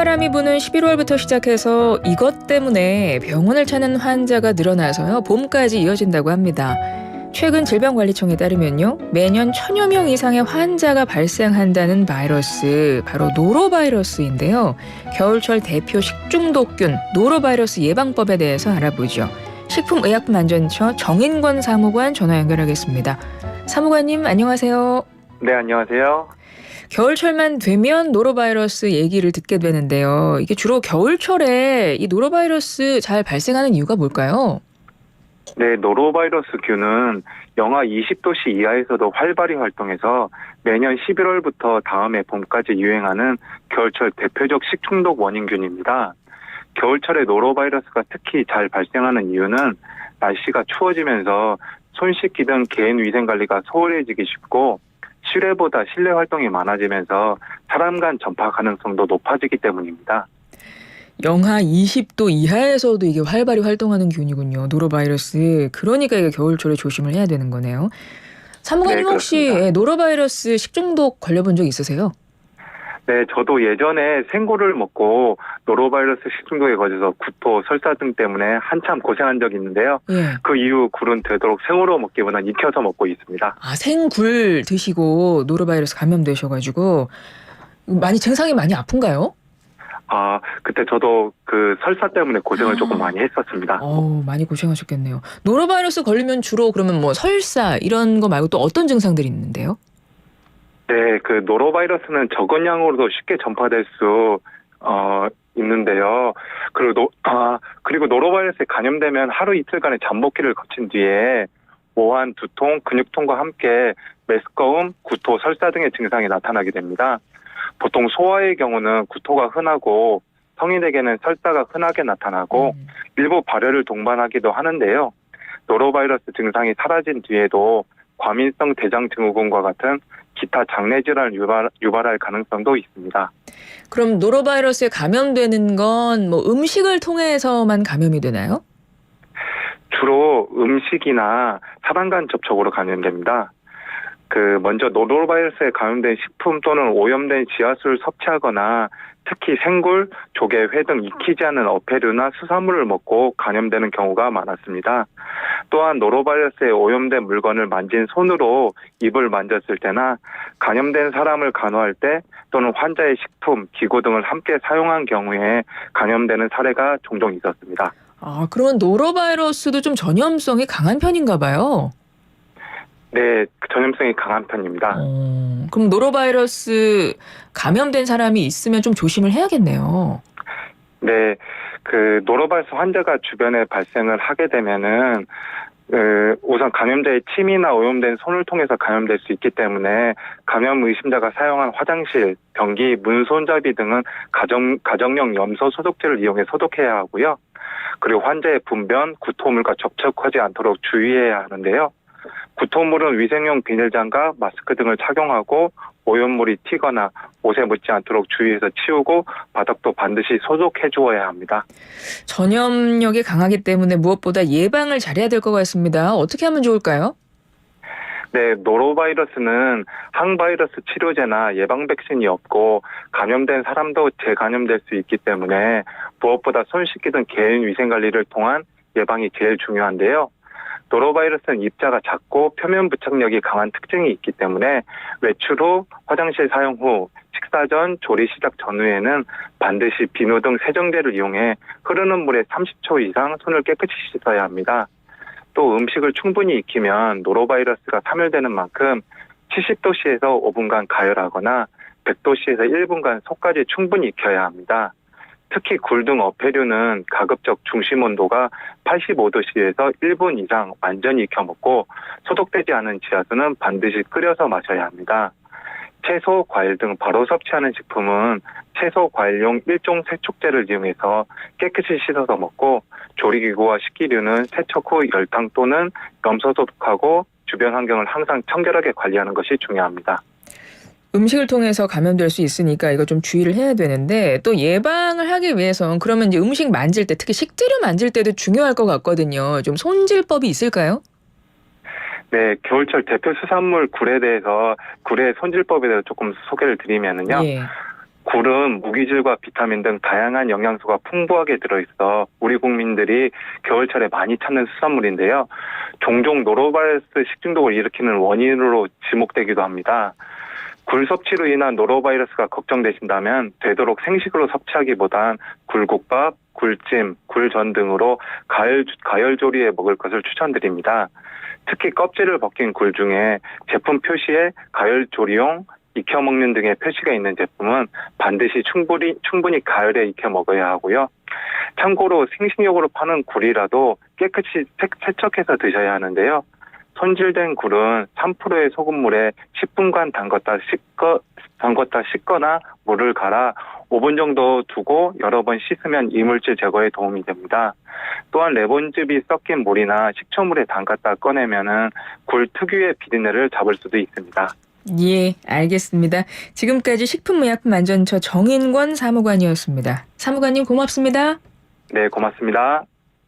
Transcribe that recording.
찬바람이 부는 11월부터 시작해서 이것 때문에 병원을 찾는 환자가 늘어나서요. 봄까지 이어진다고 합니다. 최근 질병관리청에 따르면요. 매년 1000여 명 이상의 환자가 발생한다는 바이러스, 바로 노로바이러스인데요. 겨울철 대표 식중독균 노로바이러스 예방법에 대해서 알아보죠. 식품의약품안전처 정인권 사무관 전화 연결하겠습니다. 사무관님 안녕하세요. 네, 안녕하세요. 겨울철만 되면 노로바이러스 얘기를 듣게 되는데요. 이게 주로 겨울철에 이 노로바이러스 잘 발생하는 이유가 뭘까요? 네, 노로바이러스균은 영하 20도씨 이하에서도 활발히 활동해서 매년 11월부터 다음해 봄까지 유행하는 겨울철 대표적 식중독 원인균입니다. 겨울철에 노로바이러스가 특히 잘 발생하는 이유는 날씨가 추워지면서 손 씻기 등 개인 위생 관리가 소홀해지기 쉽고 실외보다 실내 활동이 많아지면서 사람 간 전파 가능성도 높아지기 때문입니다. 영하 20도 이하에서도 이게 활발히 활동하는 균이군요. 노로바이러스. 그러니까 이게 겨울철에 조심을 해야 되는 거네요. 사무관님 네, 혹시 그렇습니다. 노로바이러스 식중독 걸려본 적 있으세요? 네, 저도 예전에 생굴을 먹고 노로바이러스 식중독에 걸려서 구토, 설사 등 때문에 한참 고생한 적이 있는데요. 예. 그 이후 굴은 되도록 생으로 먹기보다 익혀서 먹고 있습니다. 아, 생굴 드시고 노로바이러스 감염되셔가지고 많이 증상이 많이 아픈가요? 그때 저도 그 설사 때문에 고생을 조금 많이 했었습니다. 많이 고생하셨겠네요. 노로바이러스 걸리면 주로 그러면 뭐 설사 이런 거 말고 또 어떤 증상들이 있는데요? 네, 그 노로바이러스는 적은 양으로도 쉽게 전파될 수 있는데요. 그리고 노로바이러스에 감염되면 하루 이틀간의 잠복기를 거친 뒤에 모환, 두통, 근육통과 함께 메스꺼움, 구토, 설사 등의 증상이 나타나게 됩니다. 보통 소아의 경우는 구토가 흔하고 성인에게는 설사가 흔하게 나타나고 일부 발열을 동반하기도 하는데요. 노로바이러스 증상이 사라진 뒤에도 과민성 대장증후군과 같은 기타 장내 질환을 유발할 가능성도 있습니다. 그럼 노로바이러스에 감염되는 건 뭐 음식을 통해서만 감염이 되나요? 주로 음식이나 사람 간 접촉으로 감염됩니다. 먼저 노로바이러스에 감염된 식품 또는 오염된 지하수를 섭취하거나 특히 생굴, 조개, 회 등 익히지 않은 어패류나 수산물을 먹고 감염되는 경우가 많았습니다. 또한 노로바이러스에 오염된 물건을 만진 손으로 입을 만졌을 때나 감염된 사람을 간호할 때 또는 환자의 식품, 기구 등을 함께 사용한 경우에 감염되는 사례가 종종 있었습니다. 그러면 노로바이러스도 좀 전염성이 강한 편인가 봐요. 네, 전염성이 강한 편입니다. 그럼 노로바이러스 감염된 사람이 있으면 좀 조심을 해야겠네요. 네, 노로바이러스 환자가 주변에 발생을 하게 되면은 우선 감염자의 침이나 오염된 손을 통해서 감염될 수 있기 때문에 감염 의심자가 사용한 화장실, 변기, 문 손잡이 등은 가정용 염소 소독제를 이용해 소독해야 하고요. 그리고 환자의 분변, 구토물과 접촉하지 않도록 주의해야 하는데요. 구토물은 위생용 비닐장갑, 마스크 등을 착용하고 오염물이 튀거나 옷에 묻지 않도록 주의해서 치우고 바닥도 반드시 소독해 주어야 합니다. 전염력이 강하기 때문에 무엇보다 예방을 잘해야 될 것 같습니다. 어떻게 하면 좋을까요? 네, 노로바이러스는 항바이러스 치료제나 예방 백신이 없고 감염된 사람도 재감염될 수 있기 때문에 무엇보다 손 씻기 등 개인 위생 관리를 통한 예방이 제일 중요한데요. 노로바이러스는 입자가 작고 표면 부착력이 강한 특징이 있기 때문에 외출 후, 화장실 사용 후, 식사 전, 조리 시작 전후에는 반드시 비누 등 세정제를 이용해 흐르는 물에 30초 이상 손을 깨끗이 씻어야 합니다. 또 음식을 충분히 익히면 노로바이러스가 사멸되는 만큼 70도씨에서 5분간 가열하거나 100도씨에서 1분간 속까지 충분히 익혀야 합니다. 특히 굴 등 어패류는 가급적 중심 온도가 85도씨에서 1분 이상 완전히 익혀 먹고 소독되지 않은 지하수는 반드시 끓여서 마셔야 합니다. 채소, 과일 등 바로 섭취하는 식품은 채소, 과일용 일종 세척제를 이용해서 깨끗이 씻어서 먹고 조리기구와 식기류는 세척 후 열탕 또는 염소 소독하고 주변 환경을 항상 청결하게 관리하는 것이 중요합니다. 음식을 통해서 감염될 수 있으니까 이거 좀 주의를 해야 되는데 또 예방을 하기 위해선 그러면 이제 음식 만질 때 특히 식재료 만질 때도 중요할 것 같거든요. 좀 손질법이 있을까요? 네, 겨울철 대표 수산물 굴에 대해서 굴의 손질법에 대해서 조금 소개를 드리면은요. 예. 굴은 무기질과 비타민 등 다양한 영양소가 풍부하게 들어있어 우리 국민들이 겨울철에 많이 찾는 수산물인데요. 종종 노로바이러스 식중독을 일으키는 원인으로 지목되기도 합니다. 굴 섭취로 인한 노로바이러스가 걱정되신다면 되도록 생식으로 섭취하기보단 굴국밥, 굴찜, 굴전 등으로 가열 조리해 먹을 것을 추천드립니다. 특히 껍질을 벗긴 굴 중에 제품 표시에 가열 조리용, 익혀 먹는 등의 표시가 있는 제품은 반드시 충분히 가열에 익혀 먹어야 하고요. 참고로 생식용으로 파는 굴이라도 깨끗이 세척해서 드셔야 하는데요. 손질된 굴은 3%의 소금물에 10분간 담궜다 씻거나 물을 갈아 5분 정도 두고 여러 번 씻으면 이물질 제거에 도움이 됩니다. 또한 레몬즙이 섞인 물이나 식초물에 담갔다 꺼내면은 굴 특유의 비린내를 잡을 수도 있습니다. 예, 알겠습니다. 지금까지 식품의약품안전처 정인권 사무관이었습니다. 사무관님 고맙습니다. 네, 고맙습니다.